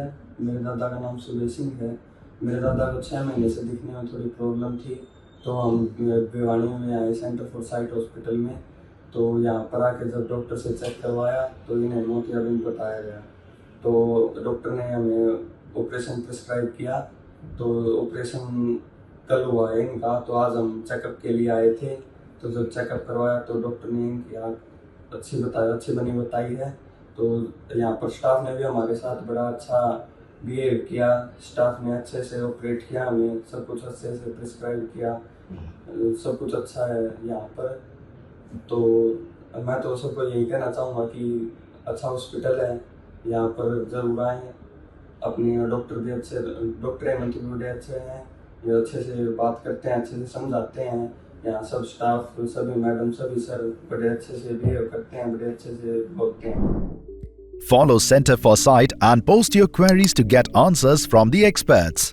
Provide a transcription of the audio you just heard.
है। मेरे दादा का नाम सुबह सिंह है। मेरे दादा को 6 महीने से दिखने में थोड़ी प्रॉब्लम थी, तो हम भिवानी में आए सेंटर फॉर साइट हॉस्पिटल में। तो यहाँ पर आके जब डॉक्टर से चेक करवाया तो इन्हें मोतियाबिंद बताया गया। तो डॉक्टर ने हमें ऑपरेशन प्रिस्क्राइब किया। तो ऑपरेशन कल हुआ है इनका, तो आज हम चेकअप के लिए आए थे। तो जब चेकअप करवाया तो डॉक्टर ने इनकी आँख अच्छी बनी बताई है। तो यहाँ पर स्टाफ ने भी हमारे साथ बड़ा अच्छा बिहेव किया। स्टाफ ने अच्छे से ऑपरेट किया, हमें सब कुछ अच्छे से प्रिस्क्राइब किया, सब कुछ अच्छा है यहाँ पर। तो मैं तो सबको यही कहना चाहूँगा कि अच्छा हॉस्पिटल है, यहाँ पर जरूर आएँ। अपनी डॉक्टर एमन भी बड़े अच्छे हैं, ये अच्छे से बात करते हैं, अच्छे से समझाते हैं। यहाँ सब स्टाफ, सभी मैडम, सभी सर बड़े अच्छे से बिहेव करते हैं, बड़े अच्छे से बोलते हैं। Follow Center for Sight and post your queries to get answers from the experts.